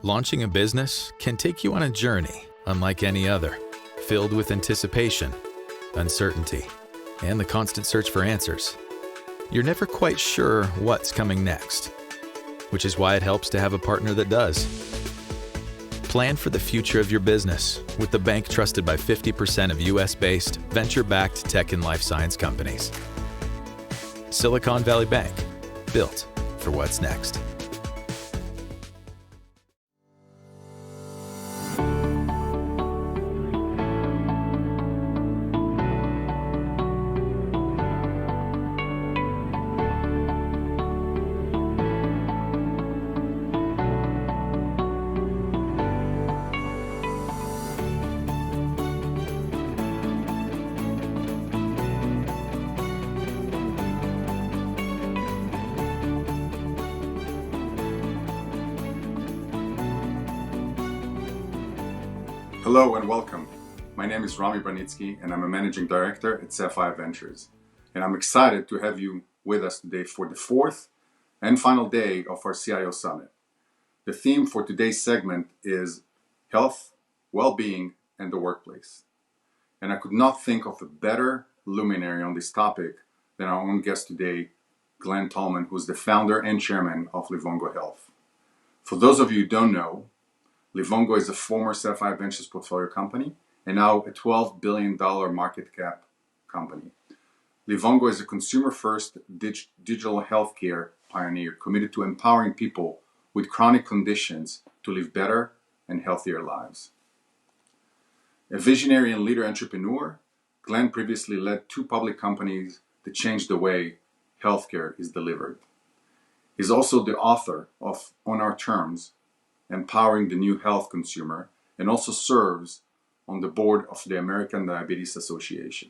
Launching a business can take you on a journey unlike any other, filled with anticipation, uncertainty, and the constant search for answers. You're never quite sure what's coming next, which is why it helps to have a partner that does. Plan for the future of your business with the bank trusted by 50% of US-based, venture-backed tech and life science companies. Silicon Valley Bank, built for what's next. Hello and welcome. My name is Rami Branitsky and I'm a Managing Director at Sapphire Ventures. And I'm excited to have you with us today for the fourth and final day of our CIO Summit. The theme for today's segment is health, well-being, and the workplace. And I could not think of a better luminary on this topic than our own guest today, Glen Tullman, who's the founder and chairman of Livongo Health. For those of you who don't know, Livongo is a former Sapphire Ventures portfolio company and now a $12 billion market cap company. Livongo is a consumer-first digital healthcare pioneer committed to empowering people with chronic conditions to live better and healthier lives. A visionary and leader entrepreneur, Glenn previously led two public companies that changed the way healthcare is delivered. He's also the author of On Our Terms, Empowering the New Health Consumer, and also serves on the board of the American Diabetes Association.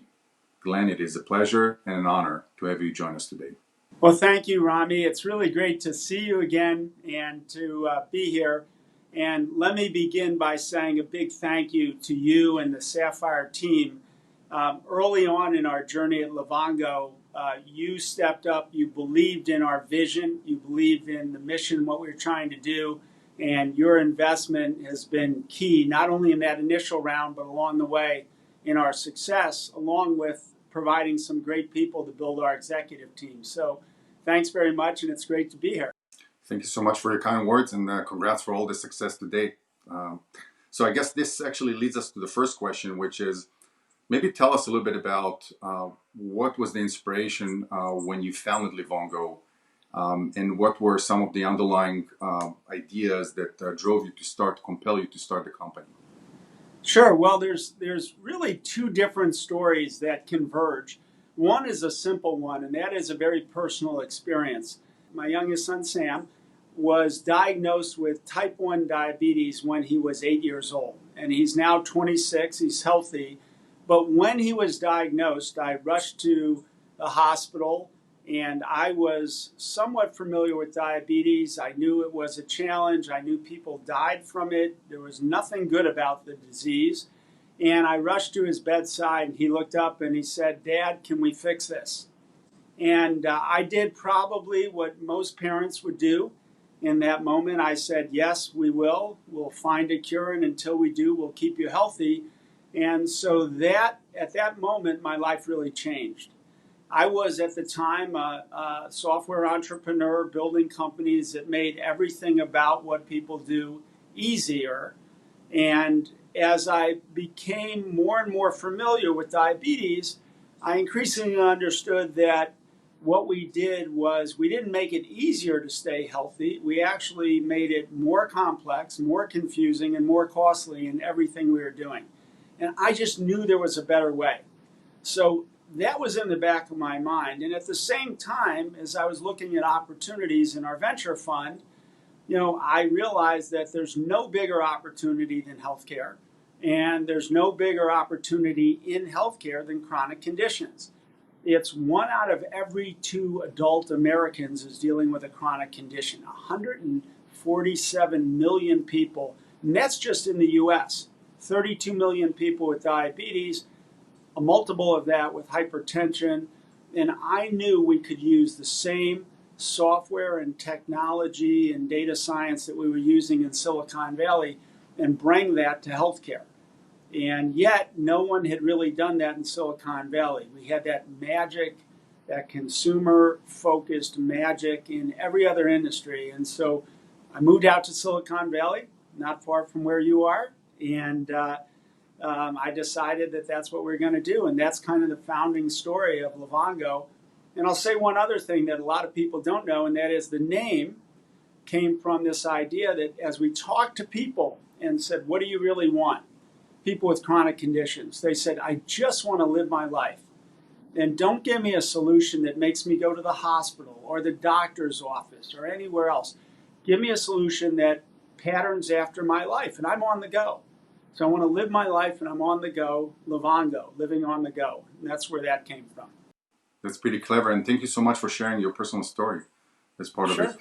Glenn, it is a pleasure and an honor to have you join us today. Well, thank you, Rami. It's really great to see you again and to be here. And let me begin by saying a big thank you to you and the Sapphire team. Early on in our journey at Livongo, you stepped up, you believed in our vision, you believed in the mission, what we were trying to do. And your investment has been key, not only in that initial round, but along the way in our success, along with providing some great people to build our executive team. So thanks very much, and it's great to be here. Thank you so much for your kind words, and congrats for all the success to date. So I guess this actually leads us to the first question, which is, maybe tell us a little bit about what was the inspiration when you founded Livongo, and what were some of the underlying ideas that drove you to compel you to start the company? Sure. Well, there's really two different stories that converge. One is a simple one, and that is a very personal experience. My youngest son, Sam, was diagnosed with type 1 diabetes when he was 8 years old, and he's now 26. He's healthy. But when he was diagnosed, I rushed to the hospital. And I was somewhat familiar with diabetes. I knew it was a challenge. I knew people died from it. There was nothing good about the disease. And I rushed to his bedside, and he looked up and he said, "Dad, can we fix this?" And I did probably what most parents would do in that moment. I said, "Yes, we will. We'll find a cure, and until we do, we'll keep you healthy." And so that at that moment, my life really changed. I was at the time a software entrepreneur building companies that made everything about what people do easier. And as I became more and more familiar with diabetes, I increasingly understood that what we did was we didn't make it easier to stay healthy. We actually made it more complex, more confusing, and more costly in everything we were doing. And I just knew there was a better way. So that was in the back of my mind. And at the same time, as I was looking at opportunities in our venture fund, I realized that there's no bigger opportunity than healthcare. And there's no bigger opportunity in healthcare than chronic conditions. It's 1 out of every 2 adult Americans is dealing with a chronic condition. 147 million people, and that's just in the US. 32 million people with diabetes, a multiple of that with hypertension, and I knew we could use the same software and technology and data science that we were using in Silicon Valley and bring that to healthcare. And yet, no one had really done that in Silicon Valley. We had that magic, that consumer-focused magic in every other industry. And so I moved out to Silicon Valley, not far from where you are, and I decided that that's what we're going to do. And that's kind of the founding story of Livongo. And I'll say one other thing that a lot of people don't know, and that is the name came from this idea that as we talked to people and said, what do you really want? People with chronic conditions, they said, I just want to live my life. And don't give me a solution that makes me go to the hospital or the doctor's office or anywhere else. Give me a solution that patterns after my life, and I'm on the go. So I want to live my life, and I'm on the go, Livongo, living on the go. And that's where that came from. That's pretty clever, and thank you so much for sharing your personal story as part of it.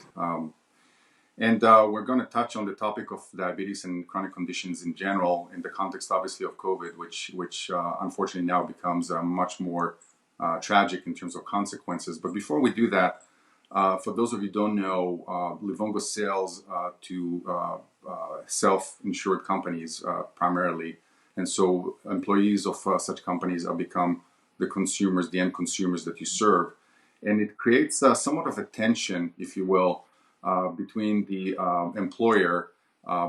And we're going to touch on the topic of diabetes and chronic conditions in general, in the context, obviously, of COVID, which unfortunately now becomes much more tragic in terms of consequences. But before we do that, for those of you who don't know, Livongo sells to self-insured companies primarily, and so employees of such companies are become the consumers, the end consumers that you serve, and it creates somewhat of a tension, if you will, between the employer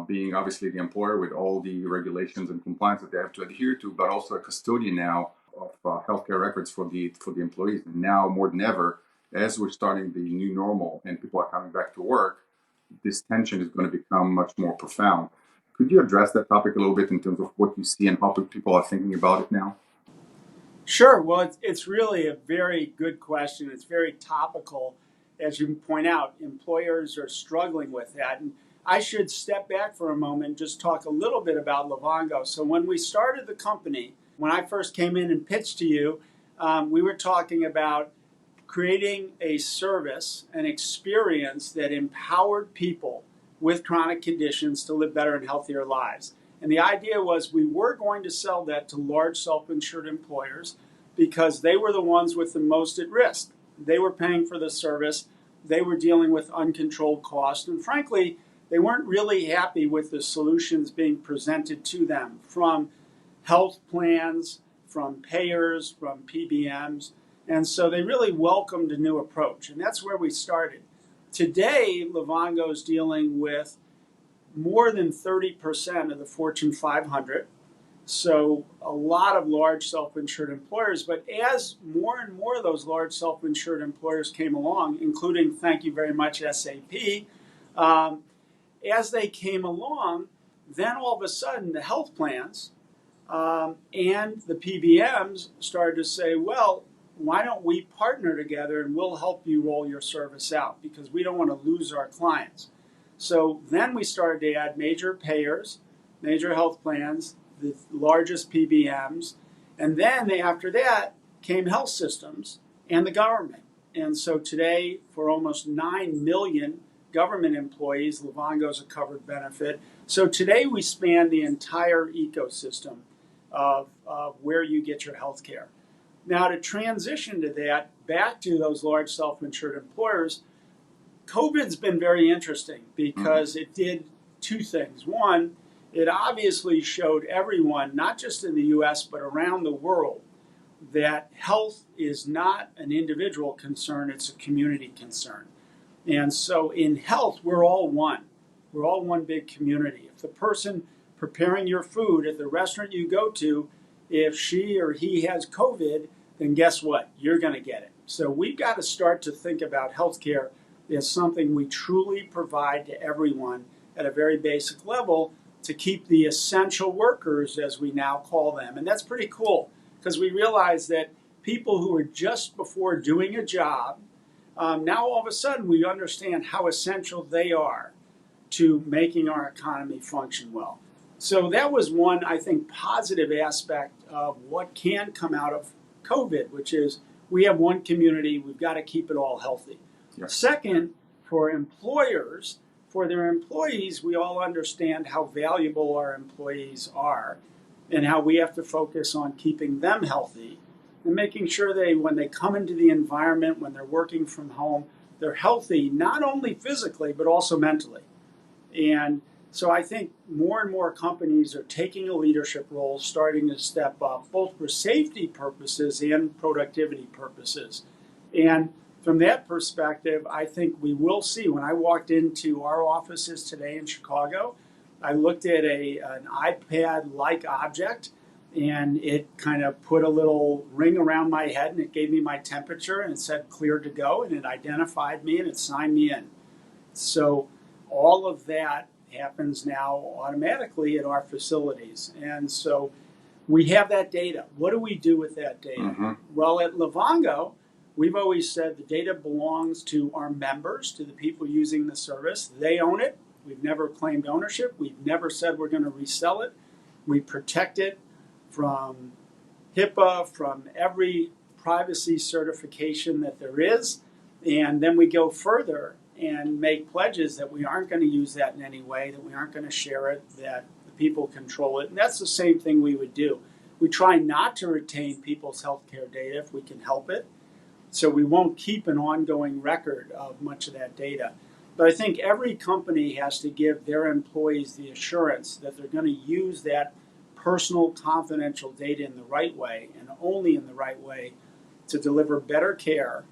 being obviously the employer with all the regulations and compliance that they have to adhere to, but also a custodian now of healthcare records for the employees. And now more than ever, as we're starting the new normal and people are coming back to work, this tension is going to become much more profound. Could you address that topic a little bit in terms of what you see and how people are thinking about it now? Sure. Well, it's really a very good question. It's very topical. As you point out, employers are struggling with that. And I should step back for a moment and just talk a little bit about Livongo. So when we started the company, when I first came in and pitched to you, we were talking about creating a service, an experience that empowered people with chronic conditions to live better and healthier lives. And the idea was we were going to sell that to large self-insured employers because they were the ones with the most at risk. They were paying for the service. They were dealing with uncontrolled costs. And frankly, they weren't really happy with the solutions being presented to them from health plans, from payers, from PBMs. And so they really welcomed a new approach. And that's where we started. Today, Livongo is dealing with more than 30% of the Fortune 500. So a lot of large self-insured employers. But as more and more of those large self-insured employers came along, including, thank you very much, SAP, as they came along, then all of a sudden the health plans and the PBMs started to say, well, why don't we partner together and we'll help you roll your service out because we don't want to lose our clients. So then we started to add major payers, major health plans, the largest PBMs, and then after that came health systems and the government. And so today, for almost 9 million government employees, Livongo is a covered benefit. So today we span the entire ecosystem of where you get your health care. Now to transition to that, back to those large self-insured employers, COVID's been very interesting because it did two things. One, it obviously showed everyone, not just in the US, but around the world, that health is not an individual concern, it's a community concern. And so in health, we're all one. We're all one big community. If the person preparing your food at the restaurant you go to, if she or he has COVID, then guess what? You're going to get it. So we've got to start to think about healthcare as something we truly provide to everyone at a very basic level to keep the essential workers, as we now call them. And that's pretty cool because we realize that people who are just before doing a job, now all of a sudden we understand how essential they are to making our economy function well. So that was one, I think, positive aspect of what can come out of COVID, which is we have one community, we've got to keep it all healthy. Yes. Second, for employers, for their employees, we all understand how valuable our employees are and how we have to focus on keeping them healthy and making sure when they come into the environment, when they're working from home, they're healthy, not only physically, but also mentally. And so I think more and more companies are taking a leadership role, starting to step up, both for safety purposes and productivity purposes. And from that perspective, I think we will see. When I walked into our offices today in Chicago, I looked at an iPad-like object, and it kind of put a little ring around my head, and it gave me my temperature, and it said cleared to go, and it identified me, and it signed me in. So all of that happens now automatically at our facilities. And so we have that data. What do we do with that data? Mm-hmm. Well, at Livongo, we've always said the data belongs to our members, to the people using the service. They own it. We've never claimed ownership. We've never said we're going to resell it. We protect it from HIPAA, from every privacy certification that there is. And then we go further and make pledges that we aren't going to use that in any way, that we aren't going to share it, that the people control it. And that's the same thing we would do. We try not to retain people's healthcare data if we can help it. So we won't keep an ongoing record of much of that data. But I think every company has to give their employees the assurance that they're going to use that personal, confidential data in the right way, and only in the right way, to deliver better care.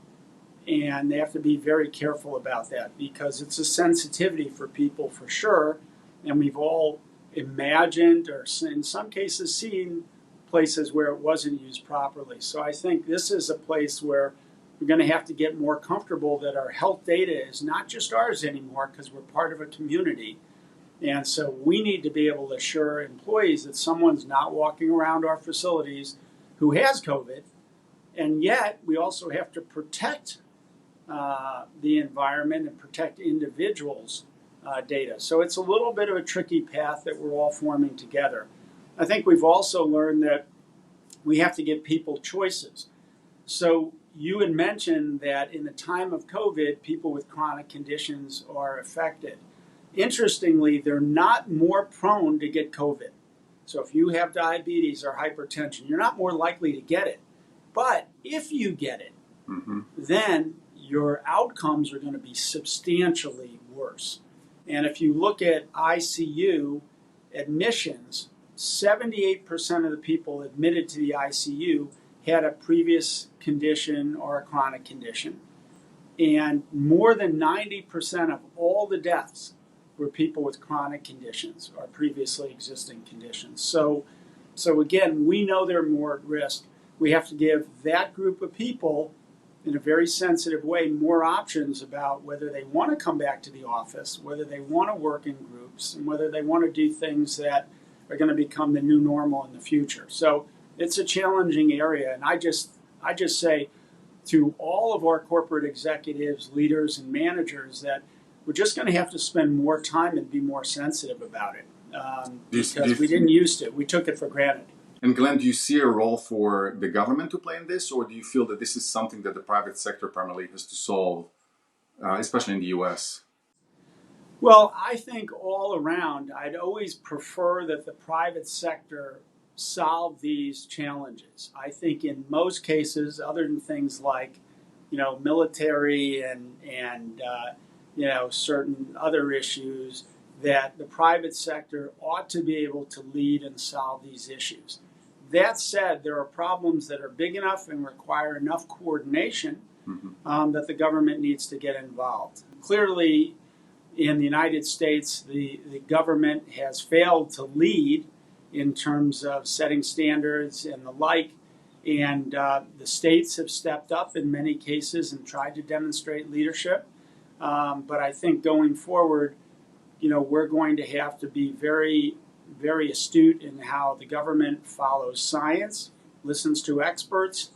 And they have to be very careful about that, because it's a sensitivity for people for sure. And we've all imagined, or in some cases seen, places where it wasn't used properly. So I think this is a place where we're going to have to get more comfortable that our health data is not just ours anymore, because we're part of a community. And so we need to be able to assure employees that someone's not walking around our facilities who has COVID. And yet we also have to protect the environment and protect individuals' data. So it's a little bit of a tricky path that we're all forming together. I think we've also learned that we have to give people choices. So you had mentioned that in the time of COVID, people with chronic conditions are affected. Interestingly, they're not more prone to get COVID. So if you have diabetes or hypertension, you're not more likely to get it. But if you get it, Mm-hmm. then your outcomes are going to be substantially worse. And if you look at ICU admissions, 78% of the people admitted to the ICU had a previous condition or a chronic condition. And more than 90% of all the deaths were people with chronic conditions or previously existing conditions. So again, we know they're more at risk. We have to give that group of people, in a very sensitive way, more options about whether they want to come back to the office, whether they want to work in groups, and whether they want to do things that are going to become the new normal in the future. So it's a challenging area, and I just say to all of our corporate executives, leaders, and managers that we're just going to have to spend more time and be more sensitive about it, because we didn't used to. We took it for granted. And Glenn, do you see a role for the government to play in this, or do you feel that this is something that the private sector primarily has to solve, especially in the US? Well, I think all around, I'd always prefer that the private sector solve these challenges. I think in most cases, other than things like, military and certain other issues, that the private sector ought to be able to lead and solve these issues. That said, there are problems that are big enough and require enough coordination that the government needs to get involved. Clearly, in the United States, the government has failed to lead in terms of setting standards and the like, and the states have stepped up in many cases and tried to demonstrate leadership. But I think going forward, we're going to have to be very, very astute in how the government follows science, listens to experts,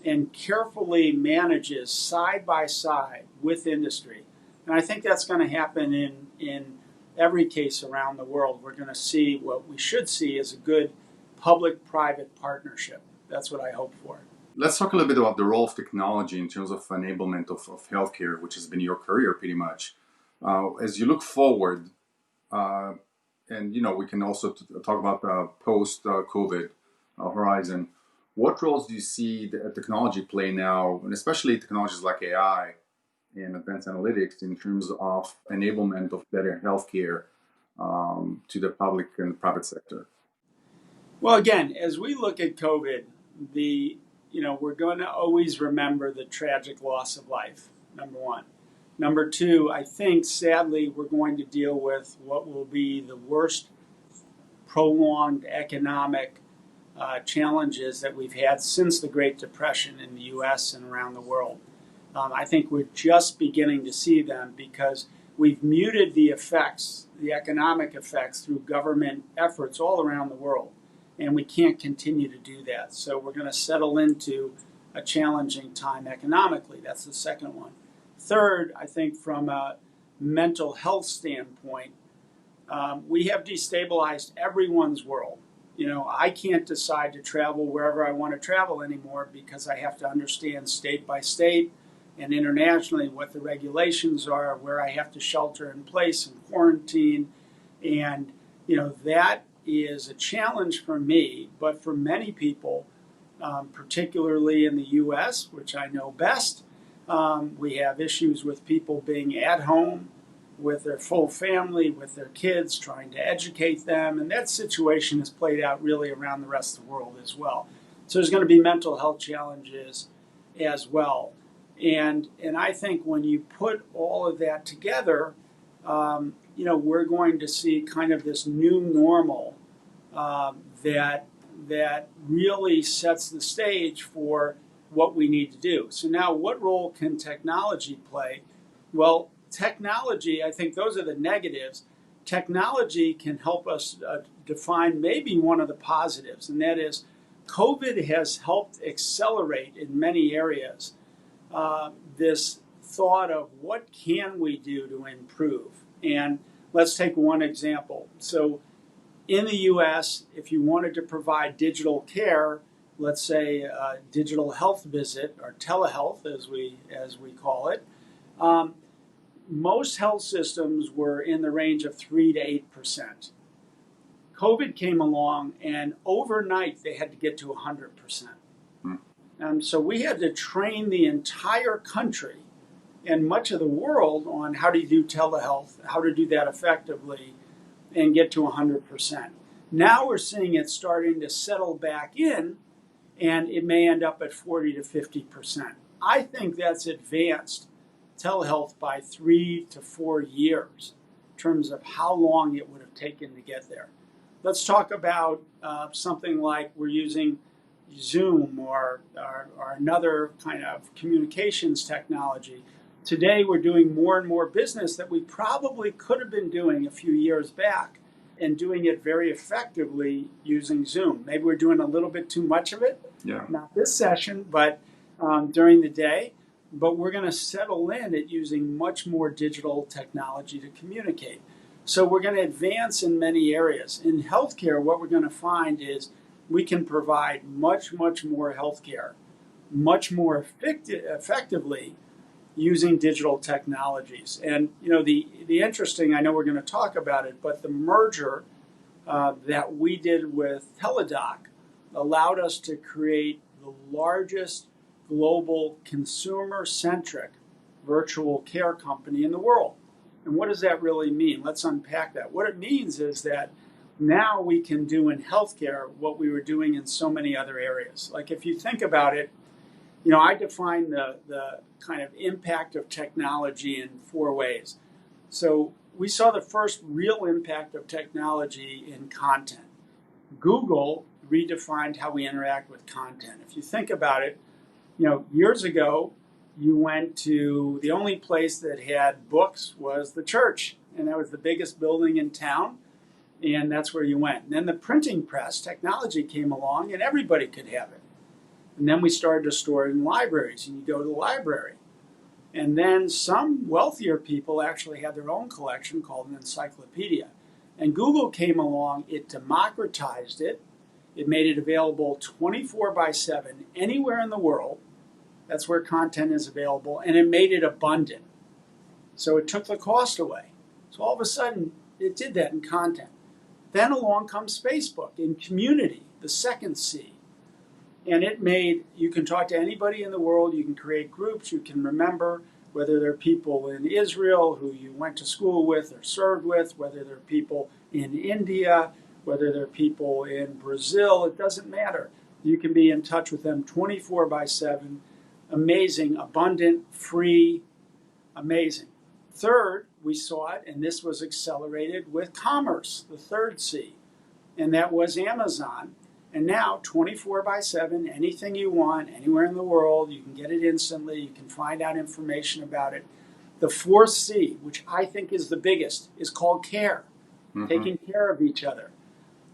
and carefully manages side by side with industry. And I think that's going to happen in every case around the world. We're going to see what we should see as a good public-private partnership. That's what I hope for. Let's talk a little bit about the role of technology in terms of enablement of healthcare, which has been your career pretty much. As you look forward, and we can also talk about post-COVID horizon, what roles do you see the technology play now, and especially technologies like AI, and advanced analytics in terms of enablement of better healthcare to the public and private sector? Well, again, as we look at COVID, we're going to always remember the tragic loss of life, number one. Number two, I think sadly we're going to deal with what will be the worst prolonged economic challenges that we've had since the Great Depression in the U.S. and around the world. I think we're just beginning to see them because we've muted the effects, the economic effects, through government efforts all around the world. And we can't continue to do that. So we're going to settle into a challenging time economically. That's the second one. Third, I think from a mental health standpoint, we have destabilized everyone's world. I can't decide to travel wherever I want to travel anymore because I have to understand state by state and internationally what the regulations are, where I have to shelter in place and quarantine. And, that is a challenge for me, but for many people, particularly in the U.S., which I know best, we have issues with people being at home with their full family, with their kids, trying to educate them. And that situation has played out really around the rest of the world as well. So there's going to be mental health challenges as well. And I think when you put all of that together, we're going to see kind of this new normal that really sets the stage for what we need to do. So now, what role can technology play? Well, technology, I think those are the negatives. Technology can help us define maybe one of the positives, and that is COVID has helped accelerate in many areas this thought of what can we do to improve. And let's take one example. So in the U.S., if you wanted to provide digital care, let's say a digital health visit, or TeleHealth as we call it, most health systems were in the range of 3 to 8%. COVID came along, and overnight they had to get to 100%. So we had to train the entire country and much of the world on how to do telehealth, how to do that effectively, and get to 100%. Now we're seeing it starting to settle back in, and it may end up at 40 to 50%. I think that's advanced telehealth by 3 to 4 years in terms of how long it would have taken to get there. Let's talk about something like we're using Zoom or another kind of communications technology. Today we're doing more and more business that we probably could have been doing a few years back, and doing it very effectively using Zoom. Maybe we're doing a little bit too much of it. Yeah. Not this session, but during the day. But we're going to settle in at using much more digital technology to communicate. So we're going to advance in many areas. In healthcare, what we're going to find is we can provide much, much more healthcare, much more effectively using digital technologies. And, the interesting, I know we're going to talk about it, but the merger that we did with Teladoc allowed us to create the largest global consumer-centric virtual care company in the world. And what does that really mean? Let's unpack that. What it means is that now we can do in healthcare what we were doing in so many other areas. Like if you think about it, I define the kind of impact of technology in 4 ways. So we saw the first real impact of technology in content. Google redefined how we interact with content. If you think about it, years ago, you went to the only place that had books was the church, and that was the biggest building in town, and that's where you went. And then the printing press technology came along, and everybody could have it. And then we started to store it in libraries, and you go to the library. And then some wealthier people actually had their own collection called an encyclopedia. And Google came along, it democratized it, it made it available 24/7 anywhere in the world. That's where content is available, and it made it abundant. So it took the cost away. So all of a sudden, it did that in content. Then along comes Facebook in community, the second C. And it made, you can talk to anybody in the world, you can create groups, you can remember whether they're people in Israel who you went to school with or served with, whether they're people in India, whether they're people in Brazil, it doesn't matter. You can be in touch with them 24/7. Amazing, abundant, free, amazing. Third, we saw it, and this was accelerated with commerce, the third C, and that was Amazon. And now, 24/7, anything you want, anywhere in the world, you can get it instantly. You can find out information about it. The fourth C, which I think is the biggest, is called care, taking care of each other.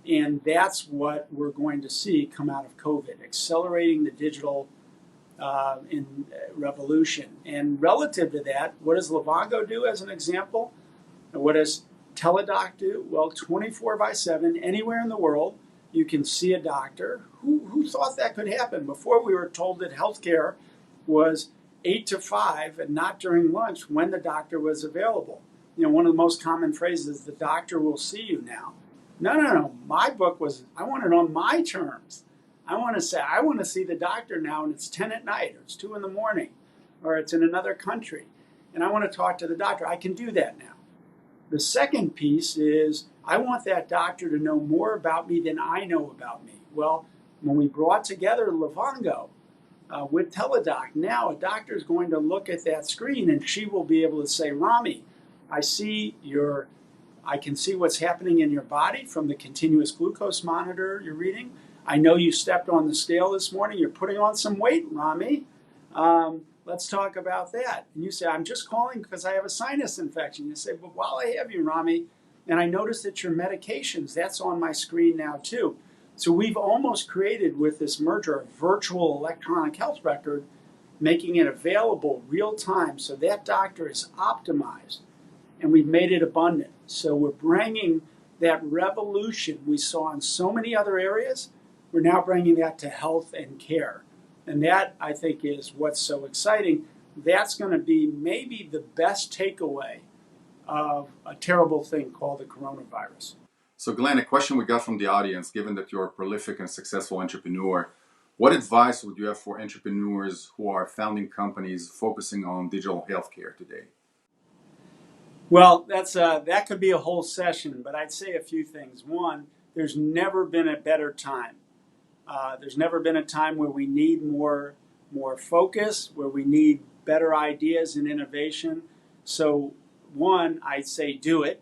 And that's what we're going to see come out of COVID, accelerating the digital revolution. And relative to that, what does Livongo do as an example? And what does Teladoc do? Well, 24/7, anywhere in the world, you can see a doctor. Who thought that could happen? Before, we were told that healthcare was 8 to 5 and not during lunch when the doctor was available. You know, one of the most common phrases is the doctor will see you now. No. My book was, I want it on my terms. I want to say, I want to see the doctor now, and it's 10 at night, or it's 2 in the morning, or it's in another country, and I want to talk to the doctor. I can do that now. The second piece is, I want that doctor to know more about me than I know about me. Well, when we brought together Livongo with Teladoc, now a doctor is going to look at that screen, and she will be able to say, Rami, I can see what's happening in your body from the continuous glucose monitor you're reading. I know you stepped on the scale this morning. You're putting on some weight, Rami. Let's talk about that. And you say, I'm just calling because I have a sinus infection. You say, but while I have you, Rami, and I noticed that your medications, that's on my screen now too. So we've almost created, with this merger, a virtual electronic health record, making it available real time so that doctor is optimized. And we've made it abundant. So we're bringing that revolution we saw in so many other areas. We're now bringing that to health and care. And that, I think, is what's so exciting. That's going to be maybe the best takeaway of a terrible thing called the coronavirus. So Glenn, a question we got from the audience, given that you're a prolific and successful entrepreneur, what advice would you have for entrepreneurs who are founding companies focusing on digital healthcare today? Well, that could be a whole session, but I'd say a few things. One, there's never been a better time. There's never been a time where we need more focus, where we need better ideas and innovation. So one, I'd say do it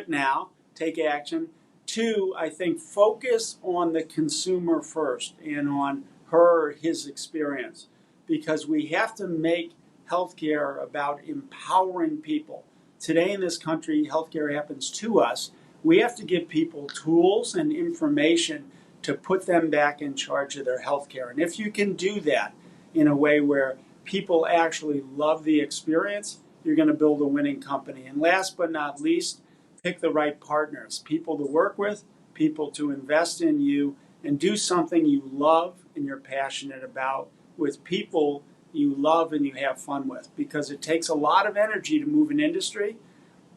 now, take action. Two, I think focus on the consumer first and on her or his experience, because we have to make healthcare about empowering people. Today in this country, healthcare happens to us. We have to give people tools and information to put them back in charge of their healthcare. And if you can do that in a way where people actually love the experience, you're going to build a winning company. And last but not least, pick the right partners, people to work with, people to invest in you, and do something you love and you're passionate about with people you love and you have fun with, because it takes a lot of energy to move an industry.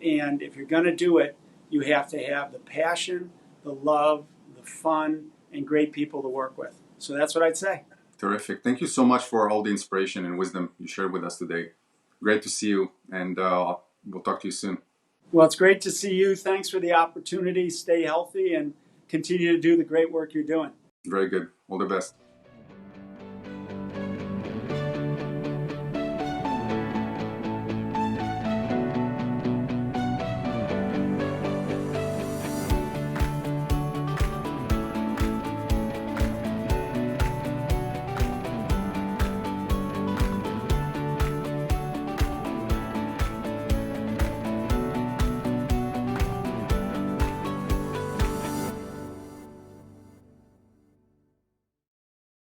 And if you're going to do it, you have to have the passion, the love, the fun, and great people to work with. So that's what I'd say. Terrific. Thank you so much for all the inspiration and wisdom you shared with us today. Great to see you, and we'll talk to you soon. Well, it's great to see you. Thanks for the opportunity. Stay healthy and continue to do the great work you're doing. Very good. All the best.